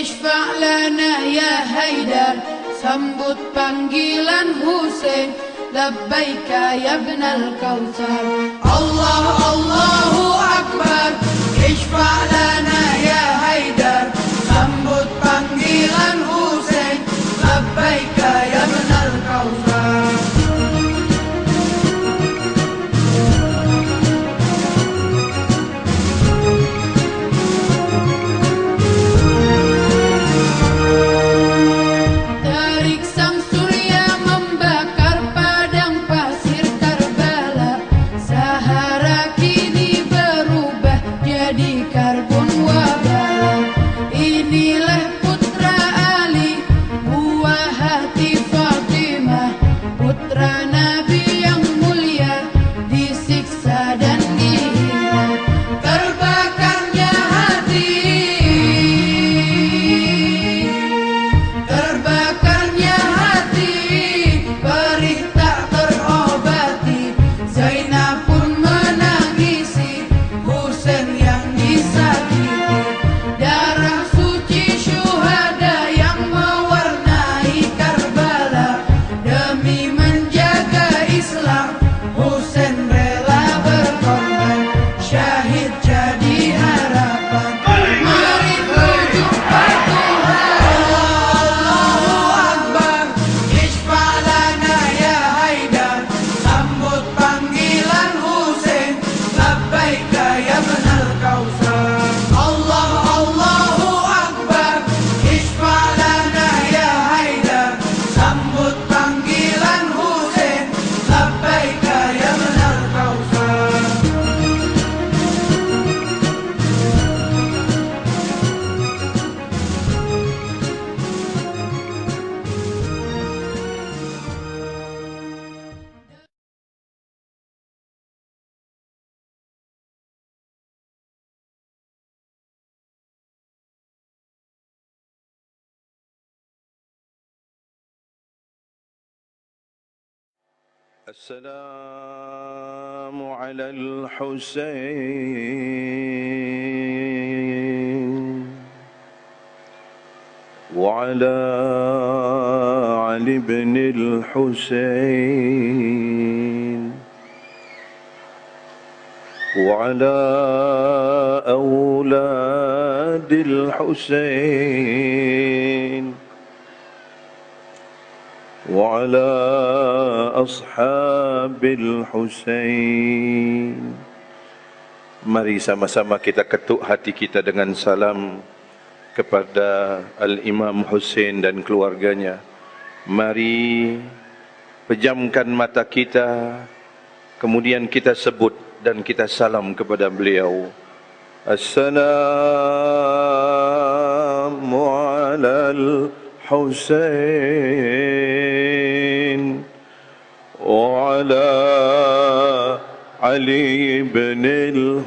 Ishfa' lana ya Haidar, sambut panggilan Husain, labbaika ya ibnal Kautsar. Allah Allahu Akbar, Ishfa' lana ya Haidar, sambut panggilan Husain, labbaika ya ibnal Kautsar. السلام على الحسين وعلى علي بن الحسين وعلى أولاد الحسين وعلى ashabil Husain. Mari sama-sama kita ketuk hati kita dengan salam kepada Al-Imam Husain dan keluarganya. Mari pejamkan mata kita, kemudian kita sebut dan kita salam kepada beliau. Assalamu alal Husain وعلى علي بن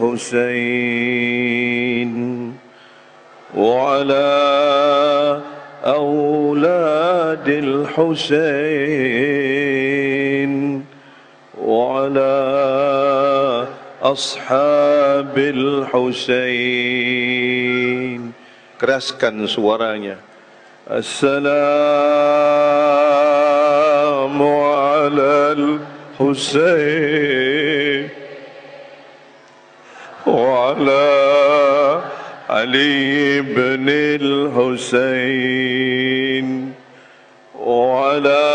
الحسين وعلى أولاد الحسين وعلى أصحاب الحسين. Keraskan suaranya. Assalamu على الحسين وعلى علي بن الحسين وعلى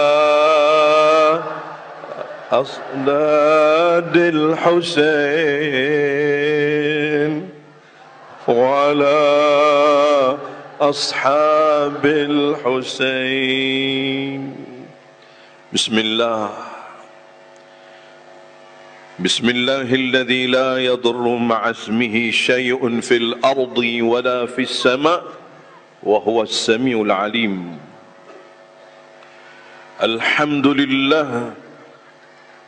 أصحاب الحسين وعلى أصحاب الحسين. Bismillah. Bismillahilladzi la yadurru ma'asmihi syai'un fil ardi wala fis sama' wa huwas samiul alim. Alhamdulillah.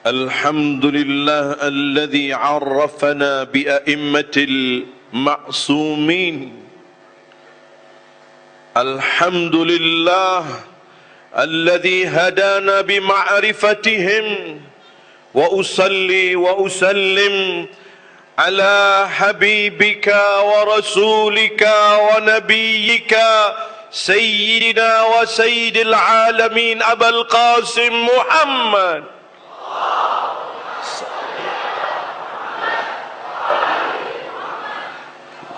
Alhamdulillah alladzi 'arrafana bi a'immatil ma'sumin. Alhamdulillah الذي هدانا بمعرفتهم وأصلي وأسلم على حبيبك ورسولك ونبيك سيدنا وسيد العالمين أبا القاسم محمد.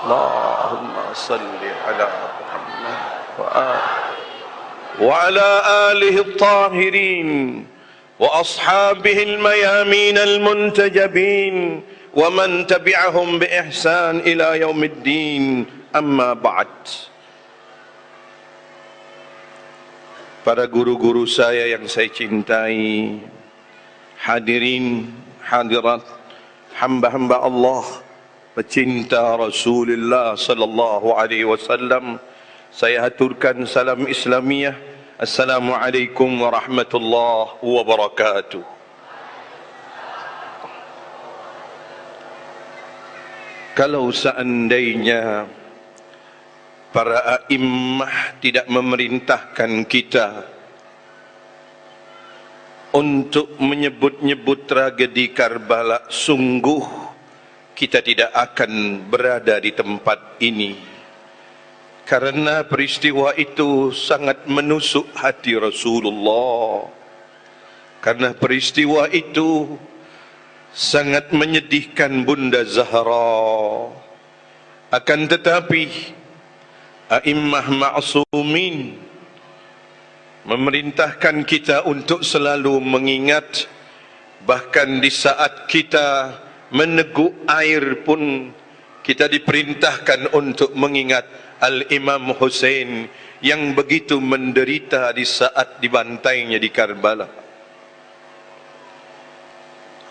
اللهم صل على محمد وعلى آله الطاهرين وأصحابه الميامين المنتجبين ومن تبعهم بإحسان إلى يوم الدين. أما بعد. Para guru-guru saya yang saya cintai, hadirin hadirat, hamba-hamba Allah, pecinta Rasulullah sallallahu alaihi wasallam, saya haturkan salam Islamiyah. Assalamualaikum warahmatullahi wabarakatuh. Kalau seandainya para a'immah tidak memerintahkan kita untuk menyebut-nyebut tragedi Karbala, sungguh kita tidak akan berada di tempat ini. Karena peristiwa itu sangat menusuk hati Rasulullah. Karena peristiwa itu sangat menyedihkan Bunda Zahra. Akan tetapi a'immah ma'sumin memerintahkan kita untuk selalu mengingat, bahkan di saat kita meneguk air pun kita diperintahkan untuk mengingat Al-Imam Hussein yang begitu menderita di saat dibantainya di Karbala.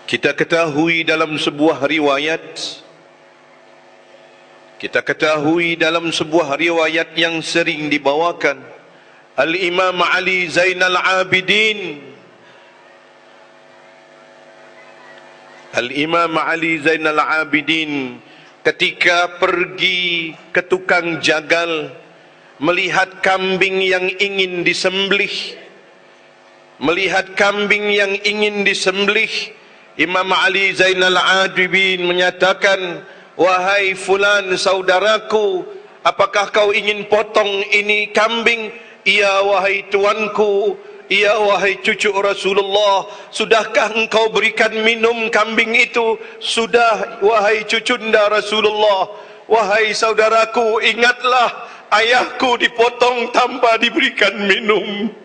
Kita ketahui dalam sebuah riwayat yang sering dibawakan, Al-Imam Ali Zainal Abidin, Al-Imam Ali Zainal Abidin ketika pergi ke tukang jagal melihat kambing yang ingin disembelih, Imam Ali Zainal Abidin menyatakan, "Wahai fulan saudaraku, apakah kau ingin potong ini kambing?" "Iya wahai tuanku, iya wahai cucu Rasulullah." "Sudahkah engkau berikan minum kambing itu?" "Sudah wahai cucunda Rasulullah." "Wahai saudaraku, ingatlah ayahku dipotong tanpa diberikan minum."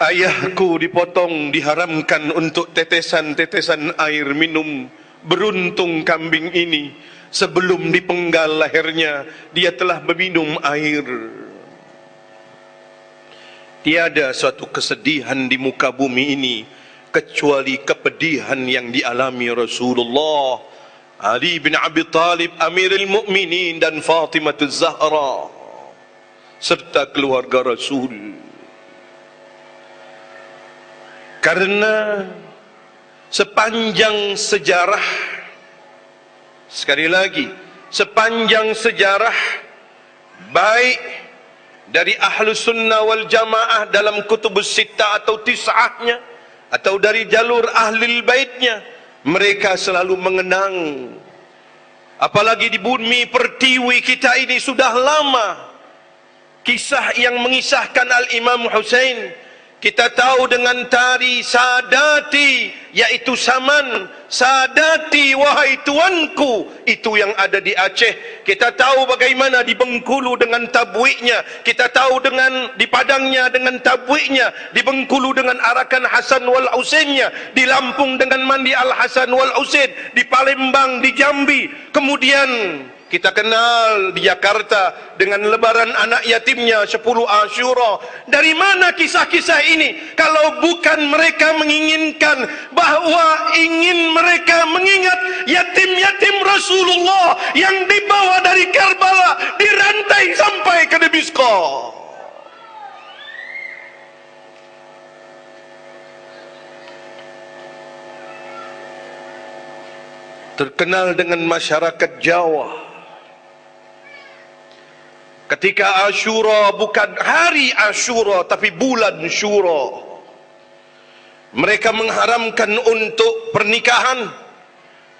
Ayahku dipotong, diharamkan untuk tetesan-tetesan air minum. Beruntung kambing ini, sebelum dipenggal lehernya, dia telah meminum air. Tiada suatu kesedihan di muka bumi ini kecuali kepedihan yang dialami Rasulullah, Ali bin Abi Talib Amirul Mukminin, dan Fatimah Zahra serta keluarga Rasul. Karena sepanjang sejarah, sekali lagi, sepanjang sejarah baik dari Ahlus Sunnah wal Jamaah dalam kutubus sittah atau tis'ahnya, atau dari jalur Ahlul Baitnya, mereka selalu mengenang. Apalagi di bumi pertiwi kita ini sudah lama kisah yang mengisahkan Al-Imam Hussein. Kita tahu dengan tari Sadati, yaitu Saman. Sadati wahai tuanku, itu yang ada di Aceh. Kita tahu bagaimana di Bengkulu dengan tabwiknya. Kita tahu dengan di Padangnya dengan tabwiknya, di Bengkulu dengan arakan Hasan wal Husainnya, di Lampung dengan mandi Al Hasan wal Husain, di Palembang, di Jambi. Kemudian kita kenal di Jakarta dengan lebaran anak yatimnya 10 Asyura. Dari mana kisah-kisah ini? Kalau bukan mereka menginginkan, bahwa ingin mereka mengingat yatim-yatim Rasulullah yang dibawa dari Karbala, dirantai sampai ke Damaskus. Terkenal dengan masyarakat Jawa. Ketika Ashura bukan hari Ashura tapi bulan Syura. Mereka mengharamkan untuk pernikahan.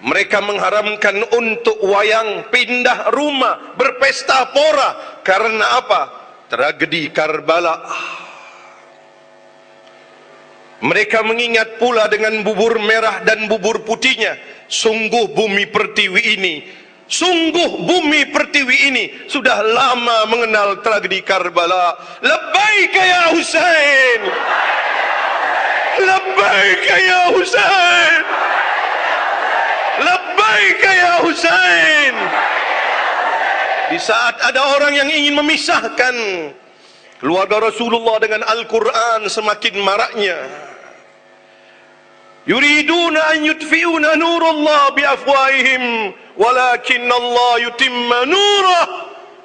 Mereka mengharamkan untuk wayang, pindah rumah, berpesta pora. Karena apa? Tragedi Karbala. Mereka mengingat pula dengan bubur merah dan bubur putihnya. Sungguh bumi pertiwi ini sudah lama mengenal tragedi Karbala. Labbaik ya Husain, labbaik ya Husain, labbaik ya Husain. Di saat ada orang yang ingin memisahkan keluarga Rasulullah dengan Al-Quran, semakin maraknya. Yuriduna an yutfi'una nurullah biafwahihim walakin Allah yutimma nurah.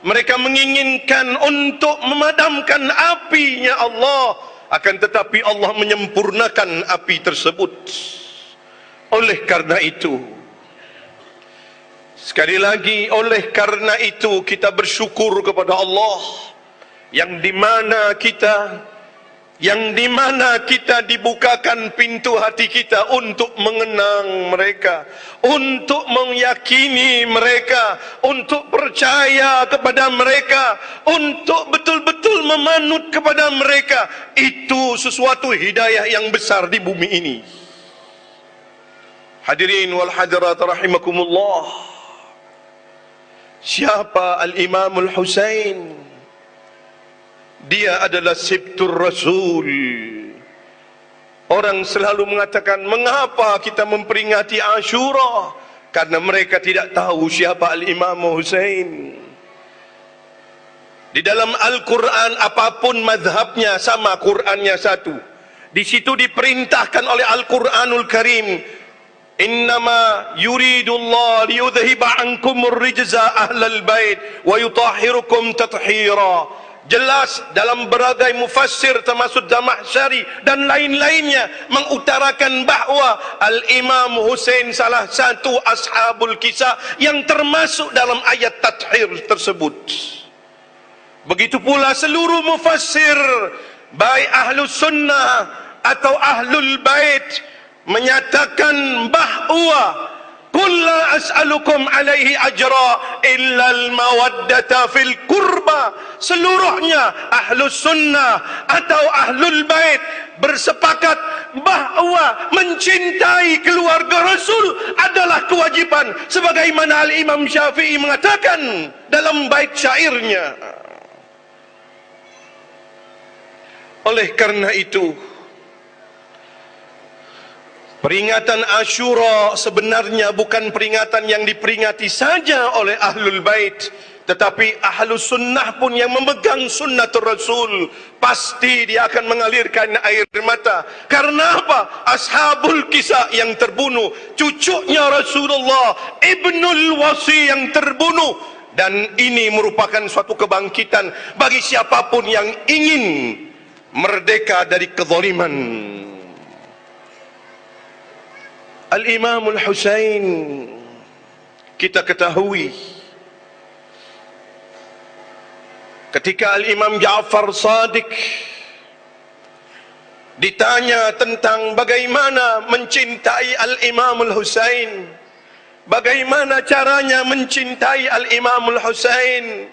Mereka menginginkan untuk memadamkan apinya Allah, akan tetapi Allah menyempurnakan api tersebut. Oleh karena itu, sekali lagi, oleh karena itu kita bersyukur kepada Allah yang dimana kita dibukakan pintu hati kita untuk mengenang mereka, untuk meyakini mereka, untuk percaya kepada mereka, untuk betul-betul memanut kepada mereka. Itu sesuatu hidayah yang besar di bumi ini. Hadirin wal hadirat rahimakumullah. Siapa Al-Imam Al-Husain? Dia adalah Sibtur Rasul. Orang selalu mengatakan, mengapa kita memperingati Ashura? Karena mereka tidak tahu siapa Al-Imam Husain. Di dalam Al-Quran, apapun mazhabnya sama, Qurannya satu. Di situ diperintahkan oleh Al-Quranul Karim, innama yuridullah liyudhiba ankumur rijza ahlal bait wa yutahhirukum tathira. Jelas dalam berbagai mufassir termasuk Zamakhsyari dan lain-lainnya mengutarakan bahawa Al-Imam Husain salah satu ashabul kisah yang termasuk dalam ayat tathhir tersebut. Begitu pula seluruh mufassir, baik ahlus sunnah atau ahlul bait, menyatakan bahawa qul la as'alukum alaihi ajra illa al-mawaddata fil qurba. Seluruhnya ahlus sunnah atau ahlul bait bersepakat bahawa mencintai keluarga Rasul adalah kewajiban, sebagaimana Al-Imam Syafi'i mengatakan dalam bait syairnya. Oleh karena itu, peringatan Ashura sebenarnya bukan peringatan yang diperingati saja oleh Ahlul Bait, tetapi Ahlus Sunnah pun yang memegang sunnatul Rasul, pasti dia akan mengalirkan air mata. Karena apa? Ashabul Kisah yang terbunuh, cucunya Rasulullah, Ibnul Wasi yang terbunuh. Dan ini merupakan suatu kebangkitan bagi siapapun yang ingin merdeka dari kezaliman. Al-Imam Al-Husain, kita ketahui ketika Al-Imam Ja'far Shadiq ditanya tentang bagaimana mencintai Al-Imam Al-Husain, bagaimana caranya mencintai Al-Imam Al-Husain,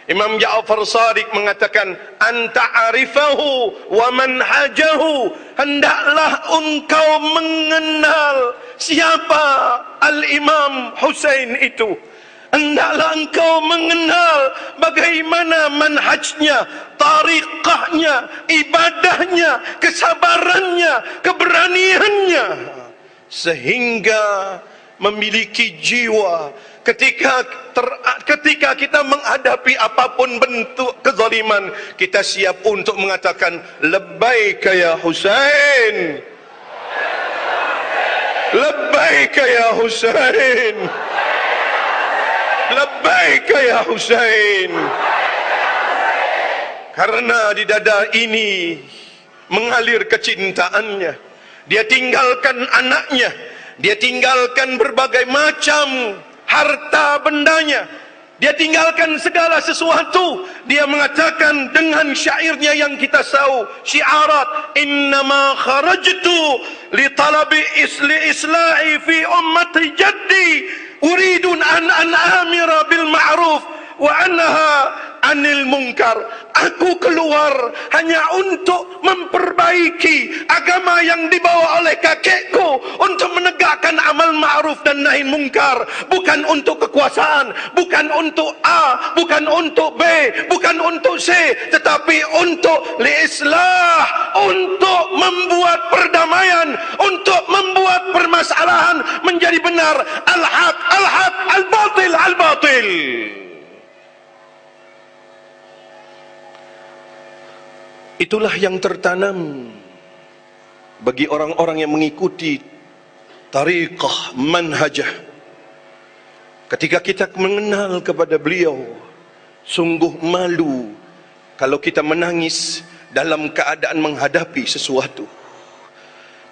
Imam Ja'far Shadiq mengatakan, anta arifahu wa manhajahu, hendaklah engkau mengenal siapa Al-Imam Husain itu. Hendaklah engkau mengenal bagaimana manhajnya, tariqahnya, ibadahnya, kesabarannya, keberaniannya, sehingga memiliki jiwa ketika kita menghadapi apapun bentuk kezaliman, kita siap untuk mengatakan labbaik ya Husain, labbaik ya Husain, labbaik ya Husain. Karena di dada ini mengalir kecintaannya. Dia tinggalkan anaknya, dia tinggalkan berbagai macam harta bendanya, Dia tinggalkan segala sesuatu. Dia mengatakan dengan syairnya yang kita tahu, syiarat, innama kharajtu li talabi islahi fi ummati jaddi uridun an amira bil ma'ruf wa anha anil munkar. Aku keluar hanya untuk memperbaiki agama yang dibawa oleh kakekku, untuk menegakkan amal ma'ruf dan nahi munkar, bukan untuk kekuasaan, bukan untuk A, bukan untuk B, bukan untuk C, tetapi untuk liislah, untuk membuat perdamaian, untuk membuat permasalahan menjadi benar. Al-haq, al-haq, al-batil, al-batil. Itulah yang tertanam bagi orang-orang yang mengikuti tariqah manhajah. Ketika kita mengenal kepada beliau, sungguh malu kalau kita menangis dalam keadaan menghadapi sesuatu.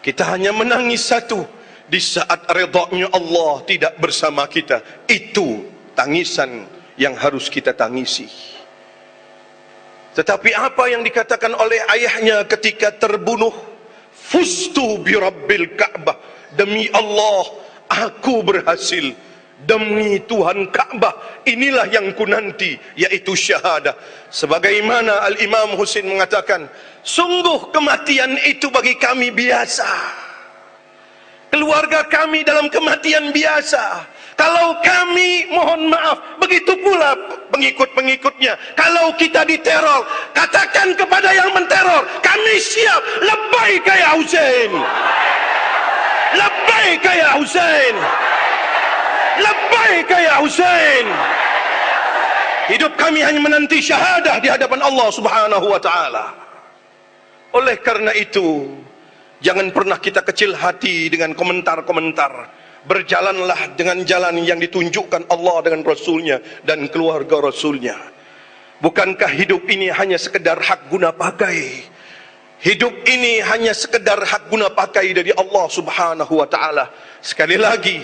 Kita hanya menangis satu, di saat redha-Nya Allah tidak bersama kita. Itu tangisan yang harus kita tangisi. Tetapi apa yang dikatakan oleh ayahnya ketika terbunuh? Fustu bi Rabbil Ka'bah. Demi Allah, aku berhasil. Demi Tuhan Ka'bah, inilah yang ku nanti, yaitu syahadah. Sebagaimana Al-Imam Husain mengatakan, sungguh kematian itu bagi kami biasa. Keluarga kami dalam kematian biasa. Kalau kami, mohon maaf, begitu pula pengikut-pengikutnya. Kalau kita diteror, katakan kepada yang menteror, kami siap. Labbaika ya Husain, labbaika ya Husain, labbaika ya Husain. Hidup kami hanya menanti syahadah di hadapan Allah Subhanahu wa ta'ala. Oleh karena itu, jangan pernah kita kecil hati dengan komentar-komentar. Berjalanlah dengan jalan yang ditunjukkan Allah dengan Rasulnya dan keluarga Rasulnya. Bukankah hidup ini hanya sekedar hak guna pakai? Hidup ini hanya sekedar hak guna pakai dari Allah Subhanahu wa ta'ala. Sekali lagi,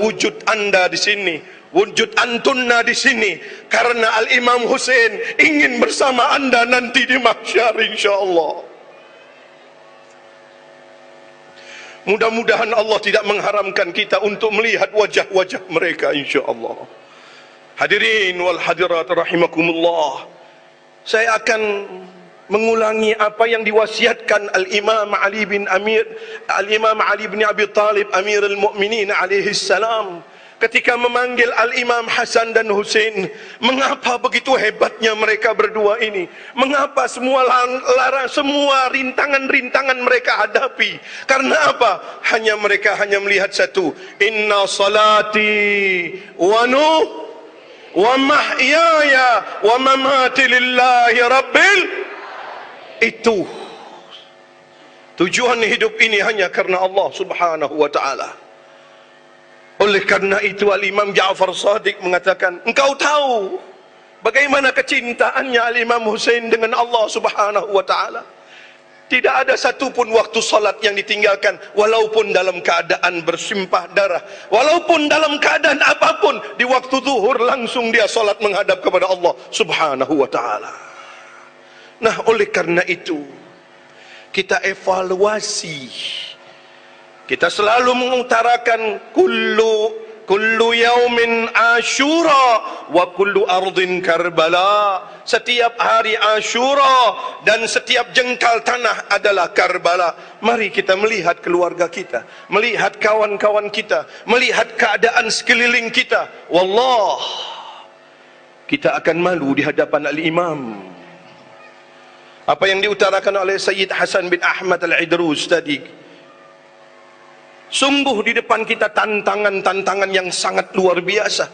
wujud anda di sini, wujud antunna di sini, karena Al-Imam Husain ingin bersama anda nanti di mahsyar insyaallah. Mudah-mudahan Allah tidak mengharamkan kita untuk melihat wajah-wajah mereka insyaallah. Hadirin wal hadirat rahimakumullah. Saya akan mengulangi apa yang diwasiatkan Al-Imam Ali bin Abi Talib Amirul Mukminin alaihi salam ketika memanggil Al-Imam Hasan dan Husain. Mengapa begitu hebatnya mereka berdua ini? Mengapa semua rintangan-rintangan mereka hadapi? Karena apa? Mereka hanya melihat satu. Inna salati wa mahyaya wa mamati lillahi rabbil. Itu tujuan hidup ini hanya karena Allah Subhanahu wa ta'ala. Oleh karena itu Al-Imam Ja'far Shadiq mengatakan, engkau tahu bagaimana kecintaannya Al-Imam Husain dengan Allah Subhanahu wa ta'ala. Tidak ada satupun waktu salat yang ditinggalkan, walaupun dalam keadaan bersimpah darah, walaupun dalam keadaan apapun. Di waktu zuhur langsung dia salat menghadap kepada Allah Subhanahu wa ta'ala. Nah, oleh karena itu kita evaluasi. Kita selalu mengutarakan kullu yaumin Asyura wa kullu ardin Karbala. Setiap hari Asyura dan setiap jengkal tanah adalah Karbala. Mari kita melihat keluarga kita, melihat kawan-kawan kita, melihat keadaan sekeliling kita. Wallah, kita akan malu di hadapan Al-Imam. Apa yang diutarakan oleh Sayyid Hasan bin Ahmad Al-Idrus tadi, sungguh di depan kita tantangan-tantangan yang sangat luar biasa,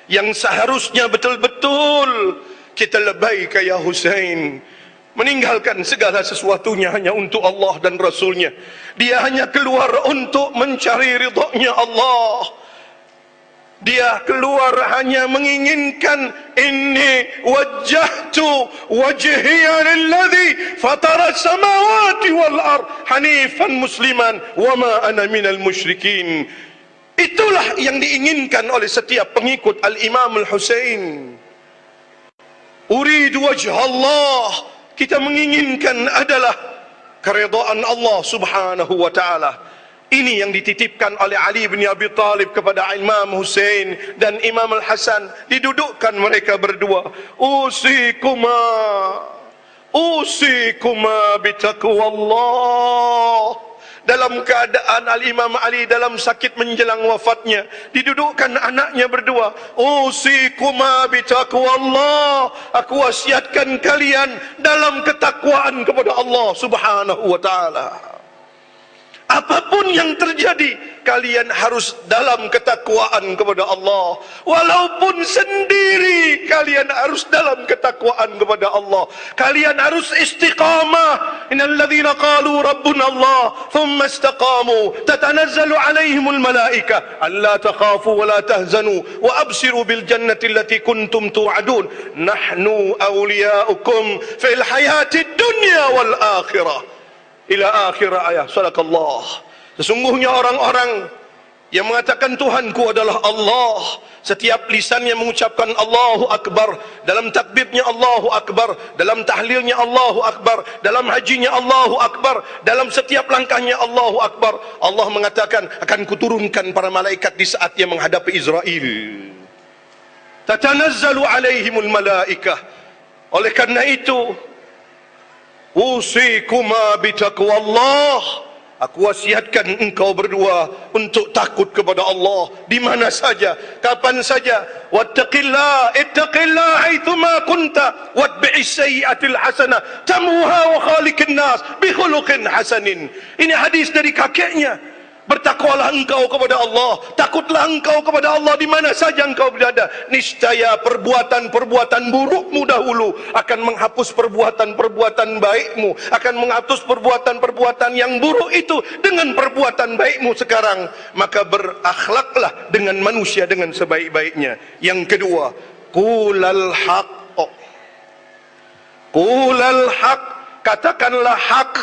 yang seharusnya betul-betul kita labbaika ya Husain, meninggalkan segala sesuatunya hanya untuk Allah dan Rasulnya. Dia hanya keluar untuk mencari ridha-Nya Allah. Dia keluar hanya menginginkan, inni wajjahtu wajhiya lilladzi fatara samawati wal ard hanifan musliman wa ma ana minal musyrikin. Itulah yang diinginkan oleh setiap pengikut Al-Imam Al-Husain. Uridu wajh Allah, kita menginginkan adalah keridhaan Allah Subhanahu wa taala. Ini yang dititipkan oleh Ali bin Abi Thalib kepada Imam Husain dan Imam Al-Hasan. Didudukkan mereka berdua. Usikuma bitaqwallah. Dalam keadaan Al-Imam Ali dalam sakit menjelang wafatnya, didudukkan anaknya berdua. Usikuma bitaqwallah. Aku wasiatkan kalian dalam ketakwaan kepada Allah Subhanahu wa taala. Apapun yang terjadi, kalian harus dalam ketakwaan kepada Allah. Walaupun sendiri, kalian harus dalam ketakwaan kepada Allah. Kalian harus istiqamah. Innal ladzina qalu rabbuna Allah thumma istaqamu tatanazzalu alaihimul malaika alla takhafu wa la tahzanu wa abshiru bil jannati allati kuntum tu'adun. Nahnu awliya'ukum fil hayatid dunya wal akhirah. Ila akhir ayat. Sadaqallah. Sesungguhnya orang-orang yang mengatakan Tuhanku adalah Allah, setiap lisannya mengucapkan Allahu Akbar, dalam takbirnya Allahu Akbar, dalam tahlilnya Allahu Akbar, dalam hajinya Allahu Akbar, dalam setiap langkahnya Allahu Akbar. Allah mengatakan akan kuturunkan para malaikat di saat dia menghadapi Israel. Tatanazzalu alaihimul malaikah. Oleh karena itu, usikuma bitaqwallah. Aku wasiatkan engkau berdua untuk takut kepada Allah di mana saja, kapan saja. Wattaqillah, ittaqillah haitsuma kunta, watbi'is sayyi'atil hasanah tamuha wa khaliqin nas bi khuluqin hasanin. Ini hadis dari kakeknya. Bertakwalah engkau kepada Allah, takutlah engkau kepada Allah di mana saja engkau berada. Niscaya perbuatan-perbuatan burukmu dahulu akan menghapus perbuatan-perbuatan baikmu, akan menghapus perbuatan-perbuatan yang buruk itu dengan perbuatan baikmu sekarang. Maka berakhlaklah dengan manusia dengan sebaik-baiknya. Yang kedua, qulal haqq. Qulal haqq, katakanlah hak.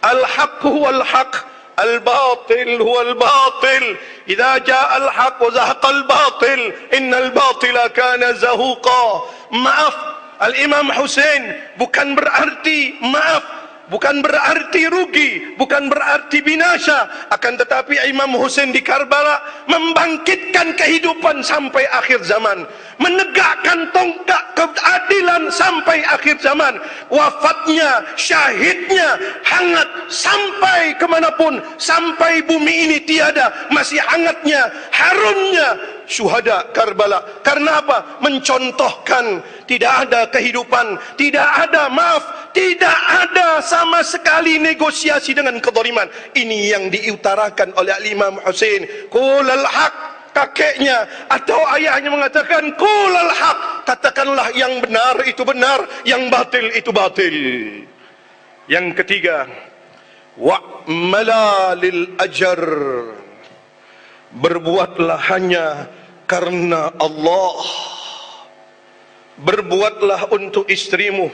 Al-haqq huwal haqq, al-batil huwal batil. Idza jaa al-haq wa zahaqa al-batil, innal batila kana zahuqa. Maaf, Al-Imam Husain bukan berarti maaf, bukan berarti rugi, bukan berarti binasa. Akan tetapi Imam Husain di Karbala membangkitkan kehidupan sampai akhir zaman, menegakkan tongkat keadilan sampai akhir zaman. Wafatnya, syahidnya hangat sampai kemanapun, sampai bumi ini tiada, masih hangatnya, harumnya syuhada Karbala. Karena apa? Mencontohkan tidak ada kehidupan, tidak ada maaf, tidak ada sama sekali negosiasi dengan kezaliman. Ini yang diutarakan oleh Imam Husain. Qulal haq, kakeknya atau ayahnya mengatakan qulal haq, katakanlah yang benar itu benar, yang batil itu batil. Yang ketiga, wa'mala lil ajar, berbuatlah hanya karena Allah. Berbuatlah untuk istrimu,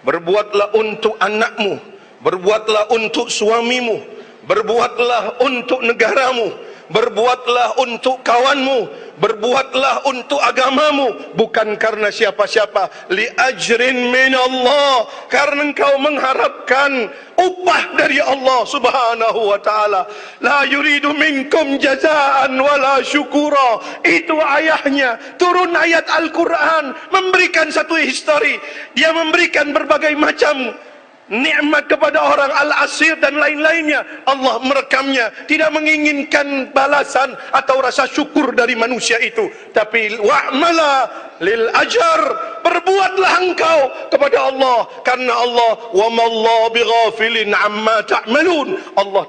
berbuatlah untuk anakmu, berbuatlah untuk suamimu, berbuatlah untuk negaramu, berbuatlah untuk kawanmu, berbuatlah untuk agamamu, bukan karena siapa-siapa. Li ajrin min Allah, karena engkau mengharapkan upah dari Allah Subhanahu wa taala. La yuridu minkum jazaan wala syukura. Itu ayahnya. Turun ayat Al-Quran memberikan satu histori. Dia memberikan berbagai macam nikmat kepada orang, Al-Asir dan lain-lainnya. Allah merekamnya, tidak menginginkan balasan atau rasa syukur dari manusia itu, tapi wa'mala lil ajar, berbuatlah engkau kepada Allah karena Allah. Wa mallahu bighafilin amma ta'malun. Allah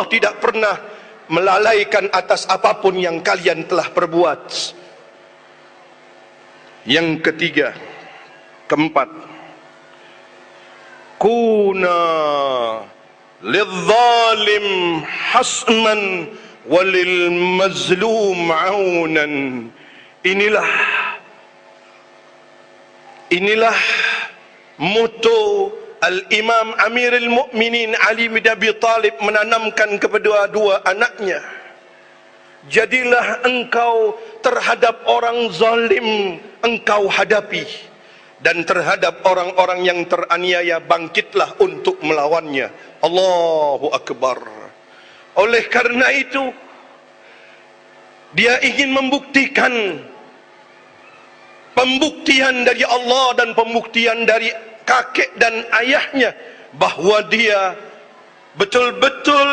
tidak pernah melalaikan atas apapun yang kalian telah perbuat. Yang ketiga, keempat, kuna lidzalim hasman walil mazlum aunan. Inilah moto Al-Imam Amirul Mukminin Ali bin Abi Thalib menanamkan kepada dua anaknya. jadilah engkau terhadap orang zalim engkau hadapi, dan terhadap orang-orang yang teraniaya bangkitlah untuk melawannya. Allahu Akbar. Oleh karena itu, dia ingin membuktikan pembuktian dari Allah dan pembuktian dari kakek dan ayahnya, bahwa dia betul-betul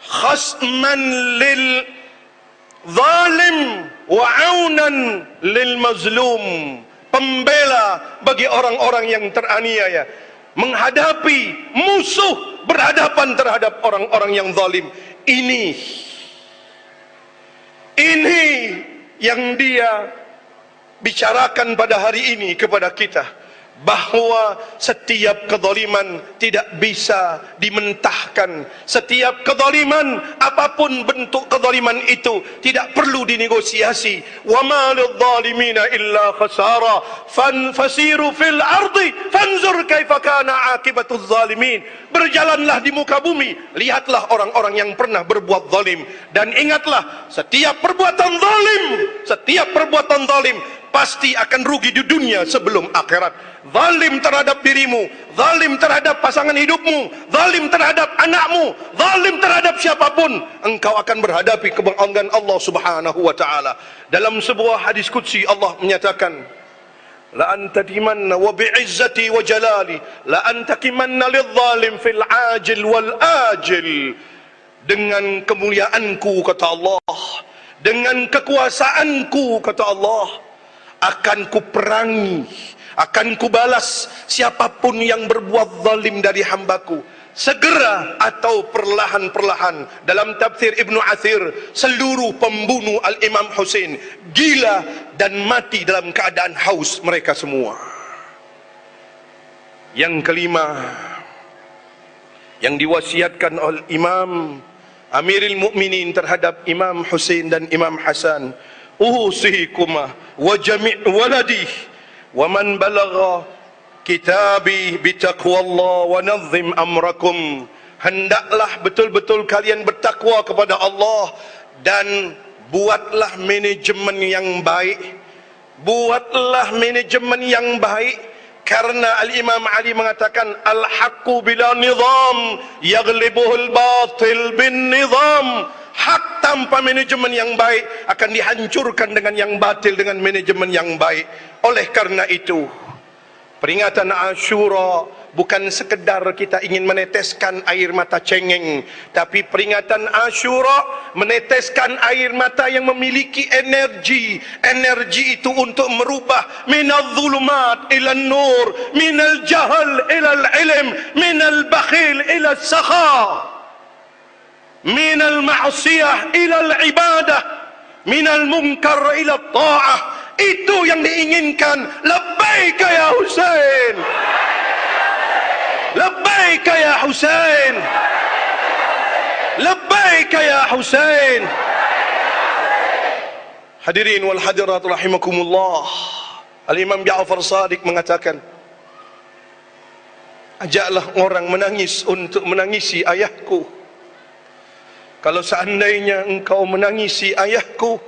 khasman lil zalim wa aunan lil mazlum, pembela bagi orang-orang yang teraniaya, menghadapi musuh, berhadapan terhadap orang-orang yang zalim. Ini yang dia bicarakan pada hari ini kepada kita, bahwa setiap kezaliman tidak bisa dimentahkan. Setiap kezaliman, apapun bentuk kezaliman itu, tidak perlu dinegosiasi. Wa ma lidh-dhalimina illa khasara fasiru fil ardi fanzur kaifa kana aqibatuz zalimin. Berjalanlah di muka bumi, lihatlah orang-orang yang pernah berbuat zalim, dan ingatlah setiap perbuatan zalim pasti akan rugi di dunia sebelum akhirat. Zalim terhadap dirimu, zalim terhadap pasangan hidupmu, zalim terhadap anakmu, zalim terhadap siapapun, engkau akan berhadapi kebenaran Allah Subhanahu wa taala. Dalam sebuah hadis qudsi Allah menyatakan, la antadimanna wa bi'izzati wa jalali la antakimanna lidh-dhalim fil ajil wal ajil. Dengan kemuliaanku, kata Allah, dengan kekuasaanku, kata Allah, akan kuperangi, akan kubalas siapapun yang berbuat zalim dari hambaku, segera atau perlahan-perlahan. Dalam tafsir Ibnu Athir, seluruh pembunuh Al-Imam Husain gila dan mati dalam keadaan haus mereka semua. Yang kelima, yang diwasiatkan oleh Imam Amirul Mukminin terhadap Imam Husain dan Imam Hasan, usikuma wa jami' waladi wa man balagha kitabi bitaqwallah wa nazim amrakum. Hendaklah betul-betul kalian bertakwa kepada Allah dan buatlah manajemen yang baik. Buatlah manajemen yang baik, karena Al-Imam Ali mengatakan, al-haqqu bila nizam yaghlibuhul batil bin nizam. Hak tanpa manajemen yang baik akan dihancurkan dengan yang batil dengan manajemen yang baik. Oleh karena itu, peringatan Ashura bukan sekedar kita ingin meneteskan air mata cengeng, tapi peringatan Ashura meneteskan air mata yang memiliki energi. Energi itu untuk merubah minal zulumat ila nur, minal jahal ila ilm, minal bakhil ila sakha, minal ma'siyah ilal ibadah, minal munkar ila ta'ah. Itu yang diinginkan. Labbaika ya Husain, labbaika ya Husain, labbaika ya Husain. Hadirin wal hadirat rahimakumullah, Al-Imam Ja'far Shadiq mengatakan, ajaklah orang menangis untuk menangisi ayahku. Kalau seandainya engkau menangisi ayahku,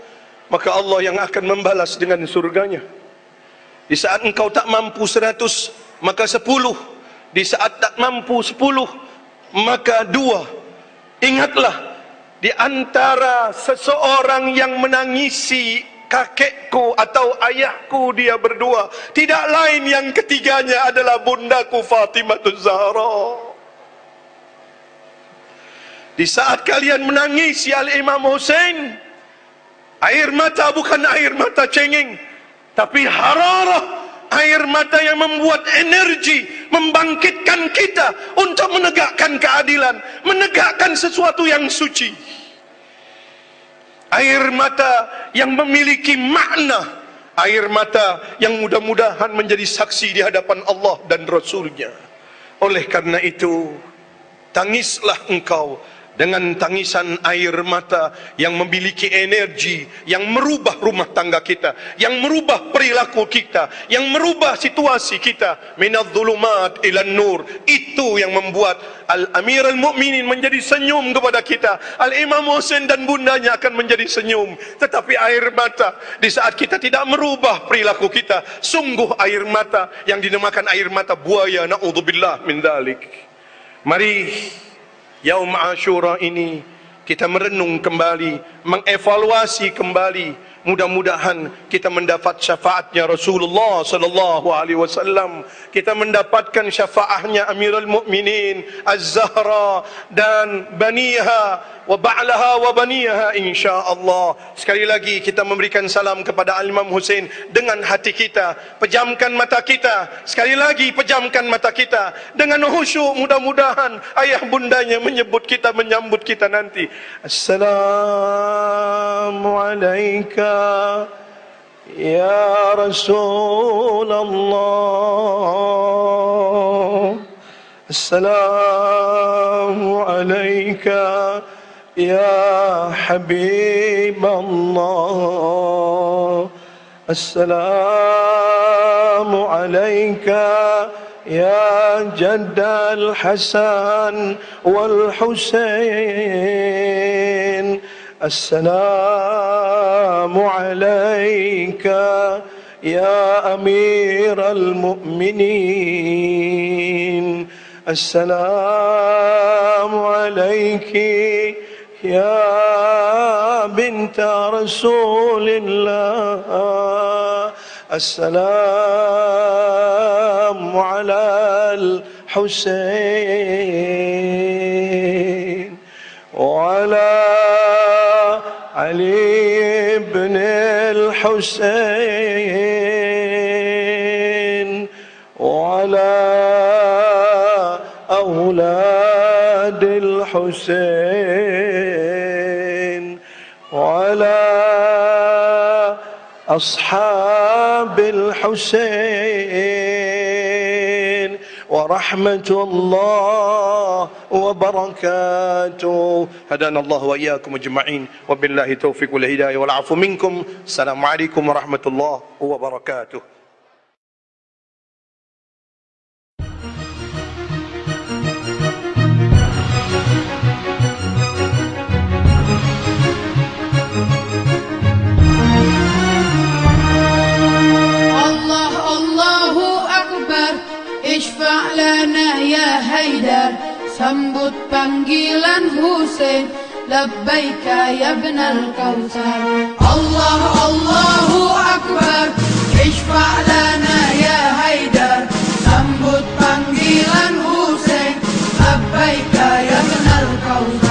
maka Allah yang akan membalas dengan surganya. Di saat engkau tak mampu 100, maka 10. Di saat tak mampu 10, maka 2. Ingatlah, di antara seseorang yang menangisi kakekku atau ayahku, dia berdua, tidak lain yang ketiganya adalah bundaku Fatimah Zahra. Di saat kalian menangisi Al-Imam Husain, air mata bukan air mata cengeng, tapi hararah, air mata yang membuat energi, membangkitkan kita untuk menegakkan keadilan, menegakkan sesuatu yang suci. Air mata yang memiliki makna, air mata yang mudah-mudahan menjadi saksi di hadapan Allah dan Rasulnya. Oleh karena itu, tangislah engkau dengan tangisan air mata yang memiliki energi, yang merubah rumah tangga kita, yang merubah perilaku kita, yang merubah situasi kita. Minadh-dhulumat ilan nur. Itu yang membuat Al-Amir Al-Mu'minin menjadi senyum kepada kita. Al-Imam Husain dan bundanya akan menjadi senyum. Tetapi air mata, di saat kita tidak merubah perilaku kita, sungguh air mata yang dinamakan air mata buaya. Na'udzubillah min dzalik. Mari Yaum Ashura ini kita merenung kembali, mengevaluasi kembali. Mudah-mudahan kita mendapat syafaatnya Rasulullah sallallahu alaihi wasallam. Kita mendapatkan syafaatnya Amirul Mukminin Az-Zahra dan baniha wa ba'laha wa baniha insyaallah. Sekali lagi kita memberikan salam kepada Al-Imam Husain dengan hati kita. Pejamkan mata kita. Sekali lagi pejamkan mata kita dengan khusyuk. Mudah-mudahan ayah bundanya menyambut kita nanti. Assalamu alayka ya Rasulullah. Assalamu alayka ya Habib Allah. Assalamu alayka ya Jaddal Hasan wal Husain. Assalamu alayka ya Amir al-Mu'minin. Assalamu alayki ya binta Rasulillah. Assalamu ala al-Husain wa ala Ali ibn al-Husain wa ala أولاد الحسين وعلى أصحاب الحسين ورحمة الله وبركاته. هدانا الله وإياكم أجمعين وبالله التوفيق والهداية والعفو منكم. السلام عليكم ورحمة الله وبركاته. Ishfa' lana ya Haidar, sambut panggilan Husain, labbaika ya ibnal Kautsar. Allah Allahu Akbar. Ishfa' lana ya Haidar, sambut panggilan Husain, labbaika ya ibnal Kautsar.